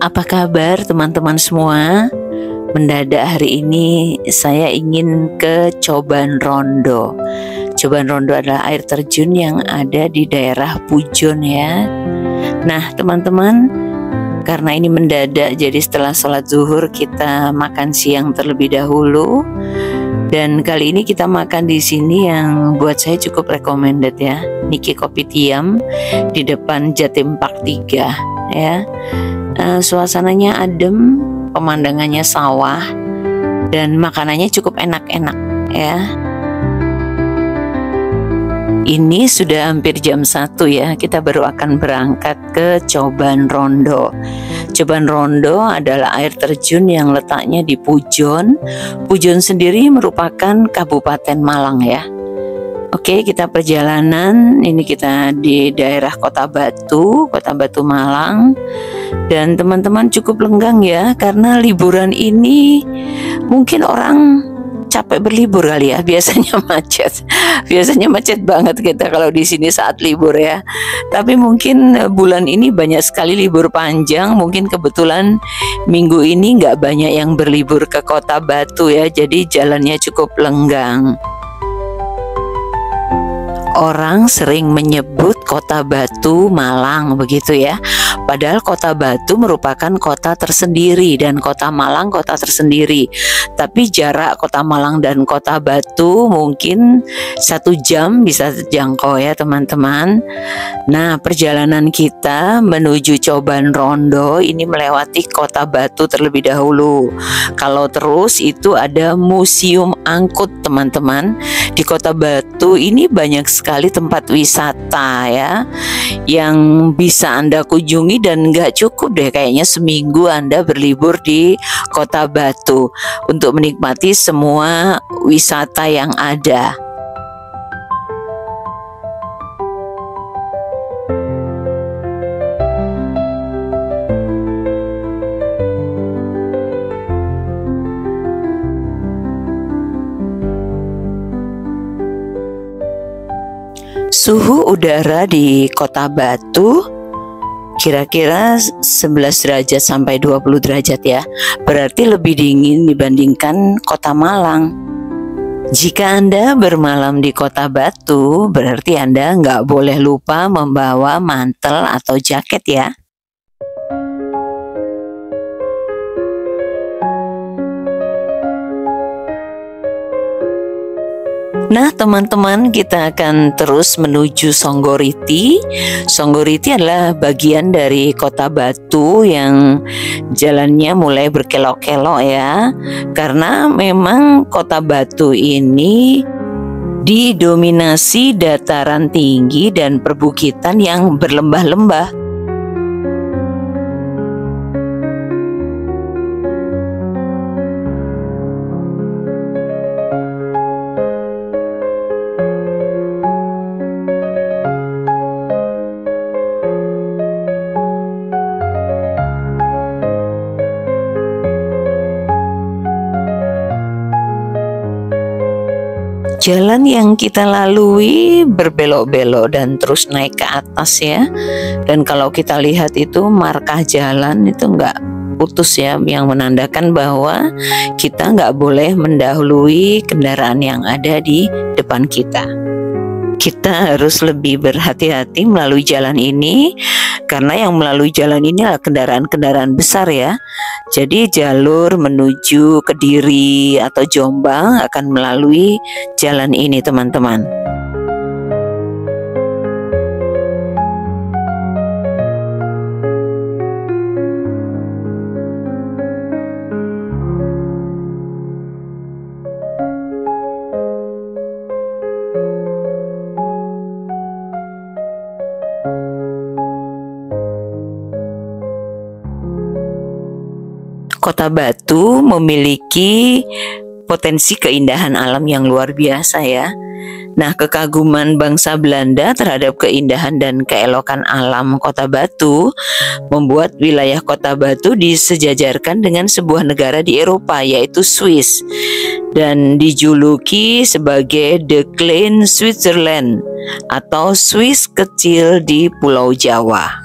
Apa kabar teman-teman semua? Mendadak hari ini saya ingin ke Coban Rondo. Coban Rondo adalah air terjun yang ada di daerah Pujon ya. Nah teman-teman, karena ini mendadak jadi setelah sholat zuhur kita makan siang terlebih dahulu. Dan kali ini kita makan di sini yang buat saya cukup recommended ya, Niki Kopitiam di depan Jatim Park 3 ya. Suasananya adem, pemandangannya sawah, dan makanannya cukup enak-enak ya. Ini sudah hampir jam 1 ya, kita baru akan berangkat ke Coban Rondo. Coban Rondo adalah air terjun yang letaknya di Pujon. Pujon sendiri merupakan Kabupaten Malang ya. Oke, kita perjalanan, ini kita di daerah Kota Batu Malang. Dan teman-teman cukup lenggang ya, karena liburan ini mungkin orang capek berlibur kali ya, biasanya macet banget kita kalau di sini saat libur ya. Tapi mungkin bulan ini banyak sekali libur panjang, mungkin kebetulan minggu ini nggak banyak yang berlibur ke Kota Batu ya, jadi jalannya cukup lenggang. Orang sering menyebut Kota Batu Malang begitu ya. Padahal Kota Batu merupakan kota tersendiri dan Kota Malang kota tersendiri. Tapi jarak Kota Malang dan Kota Batu mungkin 1 jam bisa terjangkau ya teman-teman. Nah, perjalanan kita menuju Coban Rondo ini melewati Kota Batu terlebih dahulu. Kalau terus itu ada Museum Angkut teman-teman. Di Kota Batu ini banyak sekali tempat wisata ya yang bisa Anda kunjungi, dan nggak cukup deh kayaknya seminggu Anda berlibur di Kota Batu untuk menikmati semua wisata yang ada. Suhu udara di Kota Batu kira-kira 11 derajat sampai 20 derajat ya. Berarti lebih dingin dibandingkan Kota Malang. Jika Anda bermalam di Kota Batu, berarti Anda nggak boleh lupa membawa mantel atau jaket ya. Nah teman-teman, kita akan terus menuju Songgoriti. Songgoriti adalah bagian dari Kota Batu yang jalannya mulai berkelok-kelok ya. Karena memang Kota Batu ini didominasi dataran tinggi dan perbukitan yang berlembah-lembah. Jalan yang kita lalui berbelok-belok dan terus naik ke atas ya. Dan kalau kita lihat itu markah jalan itu nggak putus ya, yang menandakan bahwa kita nggak boleh mendahului kendaraan yang ada di depan kita. Kita harus lebih berhati-hati melalui jalan ini, karena yang melalui jalan ini adalah kendaraan-kendaraan besar ya. Jadi jalur menuju Kediri atau Jombang akan melalui jalan ini teman-teman. Kota Batu memiliki potensi keindahan alam yang luar biasa ya. Nah, kekaguman bangsa Belanda terhadap keindahan dan keelokan alam Kota Batu membuat wilayah Kota Batu disejajarkan dengan sebuah negara di Eropa yaitu Swiss, dan dijuluki sebagai The Klein Switzerland atau Swiss kecil di Pulau Jawa.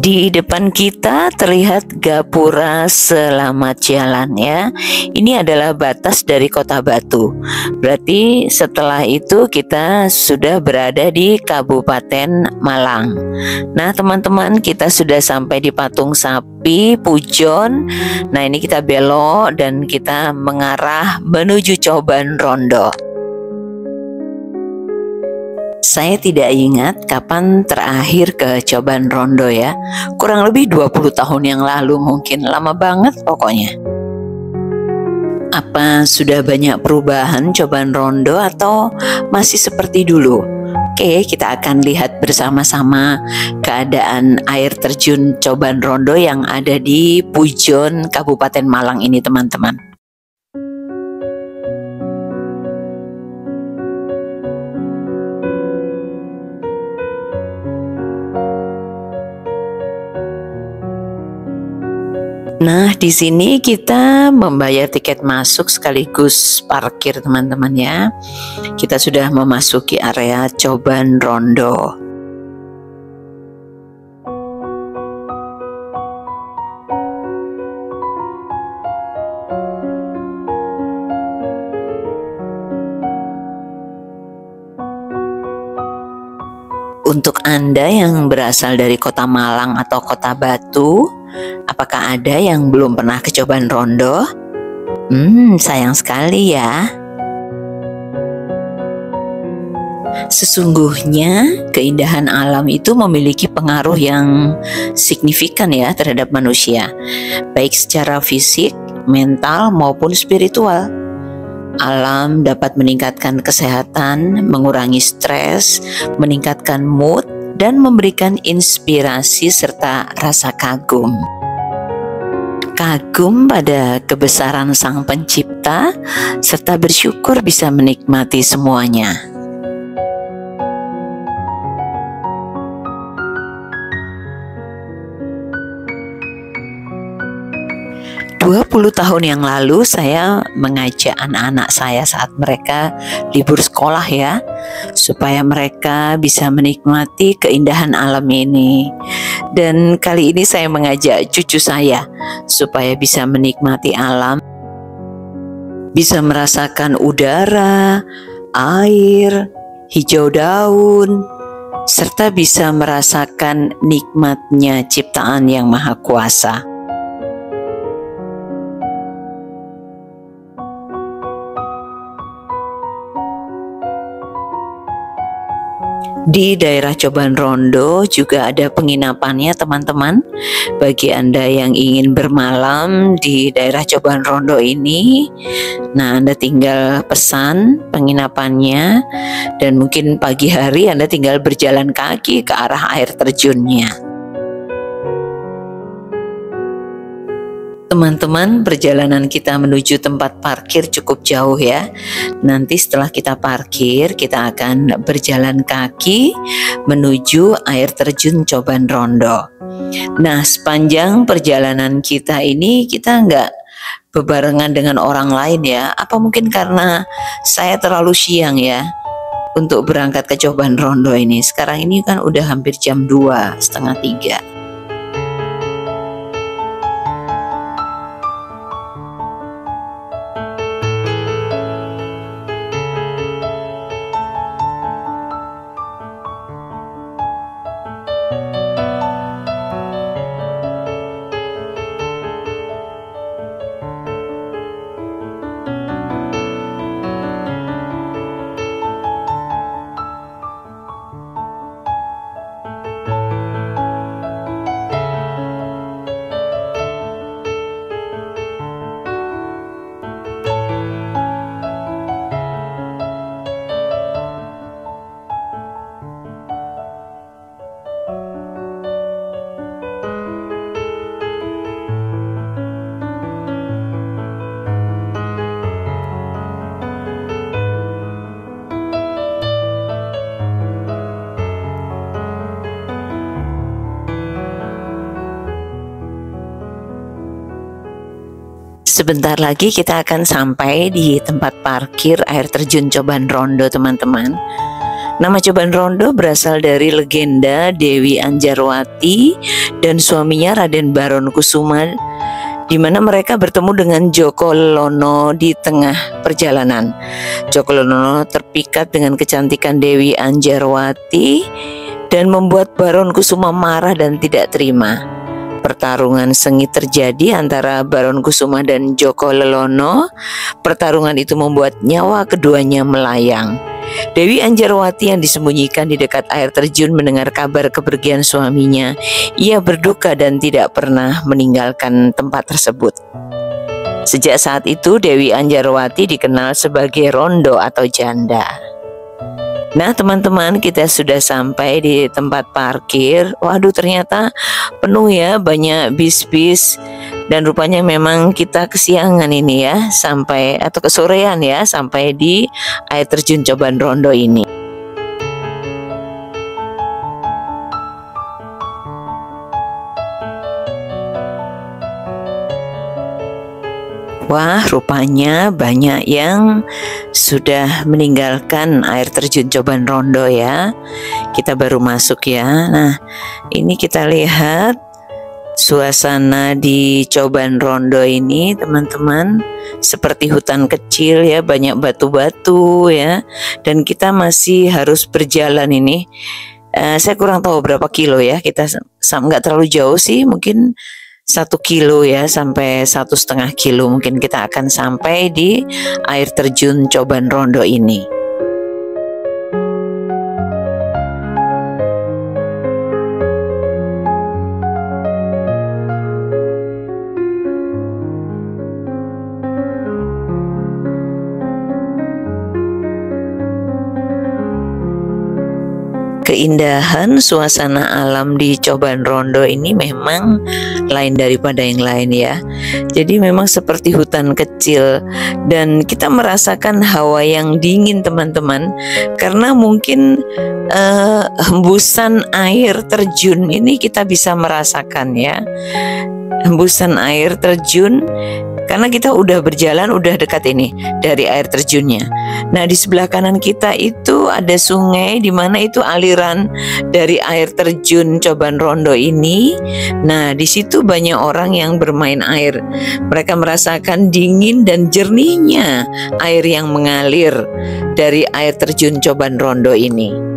Di depan kita terlihat gapura selamat jalan ya. Ini adalah batas dari Kota Batu. Berarti setelah itu kita sudah berada di Kabupaten Malang. Nah teman-teman, kita sudah sampai di Patung Sapi Pujon. Nah ini kita belok dan kita mengarah menuju Coban Rondo. Saya tidak ingat kapan terakhir ke Coban Rondo ya. Kurang lebih 20 tahun yang lalu mungkin, lama banget pokoknya. Apa sudah banyak perubahan Coban Rondo atau masih seperti dulu? Oke, kita akan lihat bersama-sama keadaan air terjun Coban Rondo yang ada di Pujon, Kabupaten Malang ini teman-teman. Nah, di sini kita membayar tiket masuk sekaligus parkir teman-teman ya. Kita sudah memasuki area Coban Rondo. Untuk Anda yang berasal dari Kota Malang atau Kota Batu, apakah ada yang belum pernah ke Coban Rondo? Sayang sekali ya. Sesungguhnya keindahan alam itu memiliki pengaruh yang signifikan ya terhadap manusia, baik secara fisik, mental maupun spiritual. Alam dapat meningkatkan kesehatan, mengurangi stres, meningkatkan mood, dan memberikan inspirasi serta rasa kagum. Kagum pada kebesaran Sang Pencipta, serta bersyukur bisa menikmati semuanya. 20 tahun yang lalu saya mengajak anak-anak saya saat mereka libur sekolah ya, supaya mereka bisa menikmati keindahan alam ini. Dan kali ini saya mengajak cucu saya supaya bisa menikmati alam, bisa merasakan udara, air, hijau daun, serta bisa merasakan nikmatnya ciptaan Yang Maha Kuasa. Di daerah Coban Rondo juga ada penginapannya teman-teman. Bagi Anda yang ingin bermalam di daerah Coban Rondo ini, nah Anda tinggal pesan penginapannya dan mungkin pagi hari Anda tinggal berjalan kaki ke arah air terjunnya. Teman-teman, perjalanan kita menuju tempat parkir cukup jauh ya. Nanti setelah kita parkir, kita akan berjalan kaki menuju air terjun Coban Rondo. Nah, sepanjang perjalanan kita ini kita nggak bebarengan dengan orang lain ya. Apa mungkin karena saya terlalu siang ya untuk berangkat ke Coban Rondo ini. Sekarang ini kan udah hampir jam 2, setengah 3. Sebentar lagi kita akan sampai di tempat parkir air terjun Coban Rondo teman-teman. Nama Coban Rondo berasal dari legenda Dewi Anjarwati dan suaminya Raden Baron Kusuma, di mana mereka bertemu dengan Joko Lelono di tengah perjalanan. Joko Lelono terpikat dengan kecantikan Dewi Anjarwati dan membuat Baron Kusuma marah dan tidak terima. Pertarungan sengit terjadi antara Baron Kusuma dan Joko Lelono. Pertarungan itu membuat nyawa keduanya melayang. Dewi Anjarwati yang disembunyikan di dekat air terjun mendengar kabar kepergian suaminya. Ia berduka dan tidak pernah meninggalkan tempat tersebut. Sejak saat itu Dewi Anjarwati dikenal sebagai Rondo atau janda. Nah teman-teman, kita sudah sampai di tempat parkir. Waduh, ternyata penuh ya, banyak bis-bis. Dan rupanya memang kita kesiangan ini ya, sampai atau kesorean ya, sampai di air terjun Coban Rondo ini. Wah, rupanya banyak yang sudah meninggalkan air terjun Coban Rondo ya. Kita baru masuk ya. Nah, ini kita lihat suasana di Coban Rondo ini, teman-teman, seperti hutan kecil ya, banyak batu-batu ya. Dan kita masih harus berjalan ini. Saya kurang tahu berapa kilo ya. Kita nggak terlalu jauh sih, mungkin 1 kilo ya, sampai 1,5 kilo mungkin kita akan sampai di air terjun Coban Rondo ini. Keindahan suasana alam di Coban Rondo ini memang lain daripada yang lain ya. Jadi memang seperti hutan kecil dan kita merasakan hawa yang dingin teman-teman, karena mungkin hembusan air terjun ini kita bisa merasakan ya. Hembusan air terjun karena kita udah berjalan, udah dekat ini dari air terjunnya. Nah, di sebelah kanan kita itu ada sungai, di mana itu aliran dari air terjun Coban Rondo ini. Nah, di situ banyak orang yang bermain air. Mereka merasakan dingin dan jernihnya air yang mengalir dari air terjun Coban Rondo ini.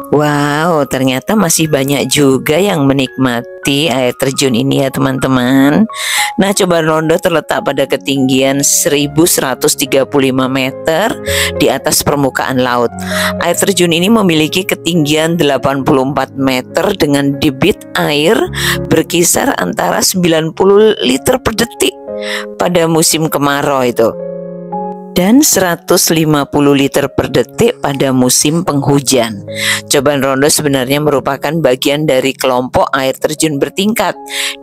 Wow, ternyata masih banyak juga yang menikmati air terjun ini ya teman-teman. Nah, Coban Rondo terletak pada ketinggian 1135 meter di atas permukaan laut. Air terjun ini memiliki ketinggian 84 meter dengan debit air berkisar antara 90 liter per detik pada musim kemarau itu, dan 150 liter per detik pada musim penghujan. Coban Rondo sebenarnya merupakan bagian dari kelompok air terjun bertingkat,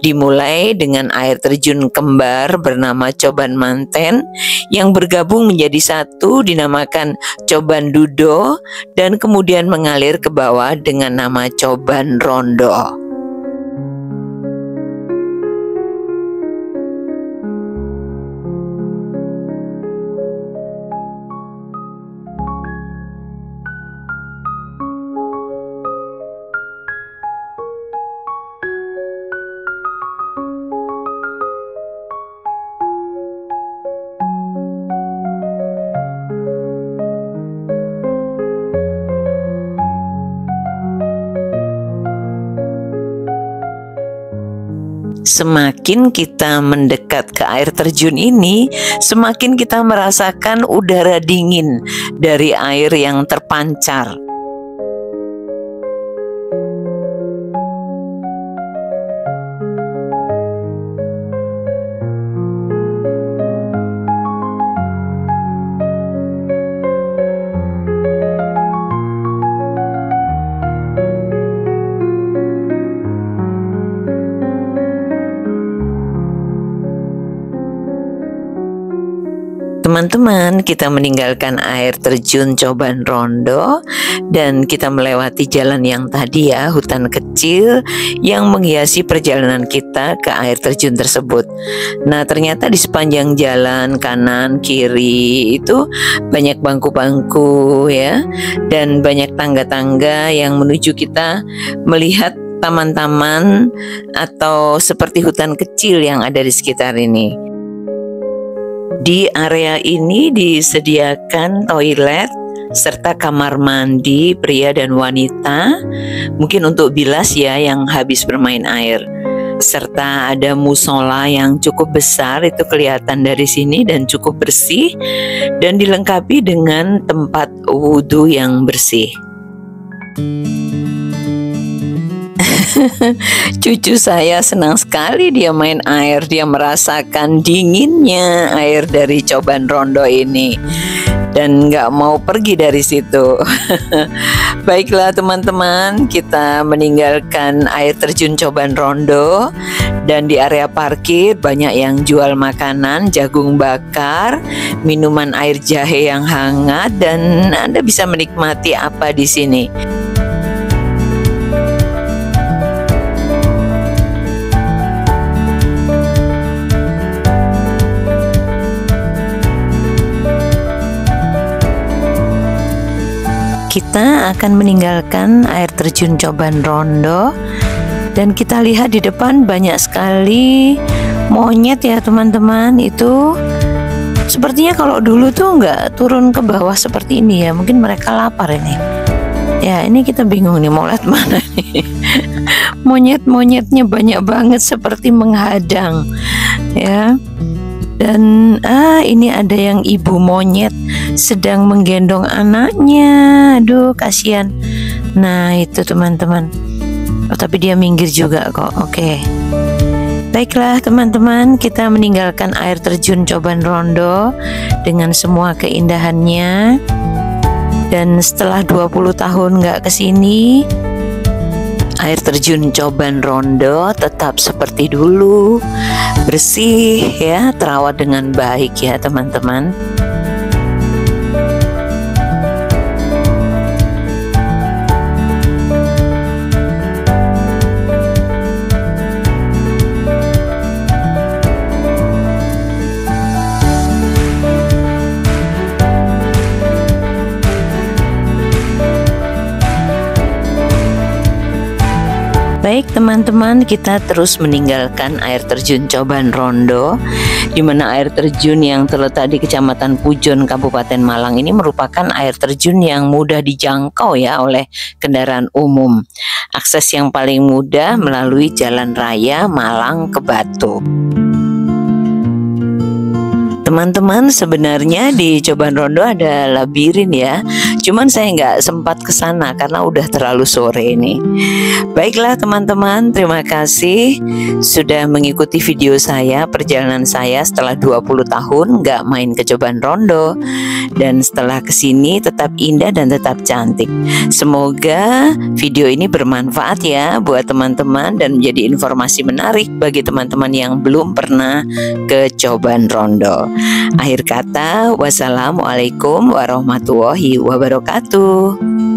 dimulai dengan air terjun kembar bernama Coban Manten yang bergabung menjadi satu dinamakan Coban Dudo dan kemudian mengalir ke bawah dengan nama Coban Rondo. Semakin kita mendekat ke air terjun ini, semakin kita merasakan udara dingin dari air yang terpancar. teman-teman, kita meninggalkan air terjun Coban Rondo dan kita melewati jalan yang tadi ya, hutan kecil yang menghiasi perjalanan kita ke air terjun tersebut. Nah, ternyata di sepanjang jalan kanan kiri itu banyak bangku-bangku ya, dan banyak tangga-tangga yang menuju kita melihat taman-taman atau seperti hutan kecil yang ada di sekitar ini. Di area ini disediakan toilet serta kamar mandi pria dan wanita, mungkin untuk bilas ya yang habis bermain air. Serta ada musola yang cukup besar, itu kelihatan dari sini, dan cukup bersih, dan dilengkapi dengan tempat wudhu yang bersih. Cucu saya senang sekali dia main air, dia merasakan dinginnya air dari Coban Rondo ini dan nggak mau pergi dari situ. Baiklah teman-teman, kita meninggalkan air terjun Coban Rondo dan di area parkir banyak yang jual makanan, jagung bakar, minuman air jahe yang hangat, dan Anda bisa menikmati apa di sini. Kita akan meninggalkan air terjun Coban Rondo dan kita lihat di depan banyak sekali monyet ya teman-teman. Itu sepertinya kalau dulu tuh nggak turun ke bawah seperti ini ya, mungkin mereka lapar ini ya. Ini kita bingung nih mau lihat mana nih. Monyet-monyetnya banyak banget seperti menghadang ya. Dan ini ada yang ibu monyet sedang menggendong anaknya. Aduh, kasihan. Nah, itu teman-teman. Oh, tapi dia minggir juga kok. Oke. Baiklah teman-teman, kita meninggalkan air terjun Coban Rondo dengan semua keindahannya. Dan setelah 20 tahun nggak kesini, air terjun Coban Rondo tetap seperti dulu, bersih ya, terawat dengan baik ya teman-teman. Baik teman-teman, kita terus meninggalkan air terjun Coban Rondo, di mana air terjun yang terletak di Kecamatan Pujon, Kabupaten Malang ini merupakan air terjun yang mudah dijangkau ya oleh kendaraan umum. Akses yang paling mudah melalui Jalan Raya Malang ke Batu. Teman-teman, sebenarnya di Coban Rondo ada labirin ya, cuman saya nggak sempat ke sana karena udah terlalu sore ini. Baiklah teman-teman, terima kasih sudah mengikuti video saya, perjalanan saya setelah 20 tahun nggak main ke Coban Rondo, dan setelah kesini tetap indah dan tetap cantik. Semoga video ini bermanfaat ya buat teman-teman dan menjadi informasi menarik bagi teman-teman yang belum pernah ke Coban Rondo. Akhir kata, wassalamualaikum warahmatullahi wabarakatuh.